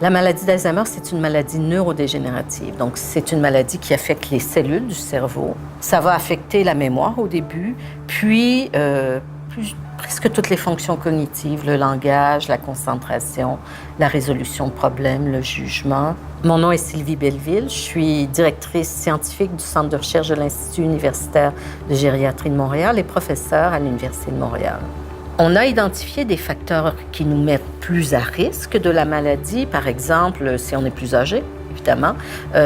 La maladie d'Alzheimer, c'est une maladie neurodégénérative. Donc, c'est une maladie qui affecte les cellules du cerveau. Ça va affecter la mémoire au début, puis presque toutes les fonctions cognitives, le langage, la concentration, la résolution de problèmes, le jugement. Mon nom est Sylvie Belleville. Je suis directrice scientifique du Centre de recherche de l'Institut universitaire de gériatrie de Montréal et professeure à l'Université de Montréal. On a identifié des facteurs qui nous mettent plus à risque de la maladie, par exemple, si on est plus âgé, évidemment,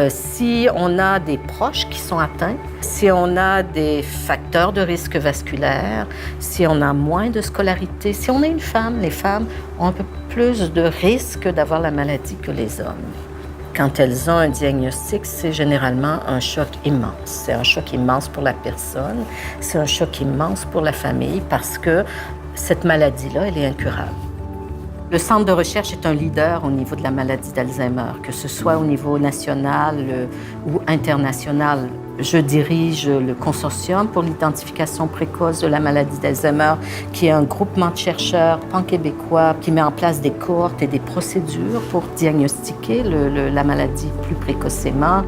si on a des proches qui sont atteints, si on a des facteurs de risque vasculaire, si on a moins de scolarité, si on est une femme, les femmes ont un peu plus de risque d'avoir la maladie que les hommes. Quand elles ont un diagnostic, c'est généralement un choc immense. C'est un choc immense pour la personne, c'est un choc immense pour la famille parce que cette maladie-là, elle est incurable. Le Centre de recherche est un leader au niveau de la maladie d'Alzheimer, que ce soit au niveau national ou international. Je dirige le consortium pour l'identification précoce de la maladie d'Alzheimer, qui est un groupement de chercheurs pan-québécois qui met en place des cohortes et des procédures pour diagnostiquer la maladie plus précocement.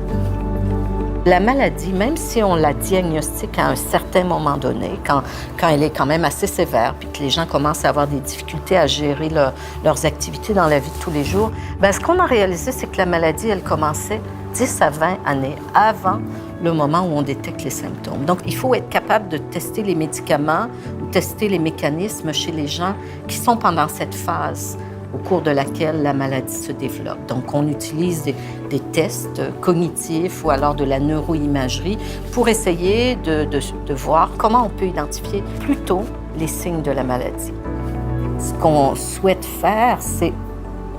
La maladie, même si on la diagnostique à un certain moment donné, quand elle est quand même assez sévère, puis que les gens commencent à avoir des difficultés à gérer leurs activités dans la vie de tous les jours, ce qu'on a réalisé, c'est que la maladie, elle commençait 10 à 20 années avant le moment où on détecte les symptômes. Donc, il faut être capable de tester les médicaments ou tester les mécanismes chez les gens qui sont pendant cette phase au cours de laquelle la maladie se développe. Donc, on utilise des tests cognitifs ou alors de la neuroimagerie pour essayer de voir comment on peut identifier plus tôt les signes de la maladie. Ce qu'on souhaite faire, c'est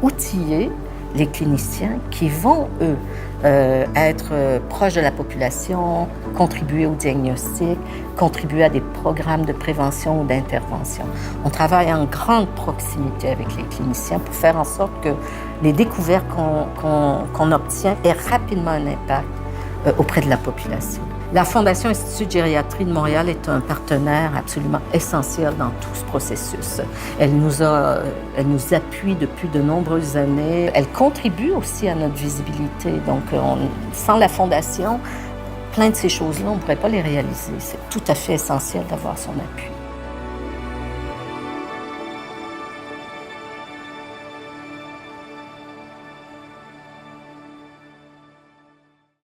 outiller les cliniciens qui vont, eux, être proches de la population, contribuer au diagnostic, contribuer à des programmes de prévention ou d'intervention. On travaille en grande proximité avec les cliniciens pour faire en sorte que les découvertes qu'on obtient aient rapidement un impact auprès de la population. La Fondation Institut de gériatrie de Montréal est un partenaire absolument essentiel dans tout ce processus. Elle nous appuie depuis de nombreuses années. Elle contribue aussi à notre visibilité. Donc, sans la Fondation, plein de ces choses-là, on ne pourrait pas les réaliser. C'est tout à fait essentiel d'avoir son appui.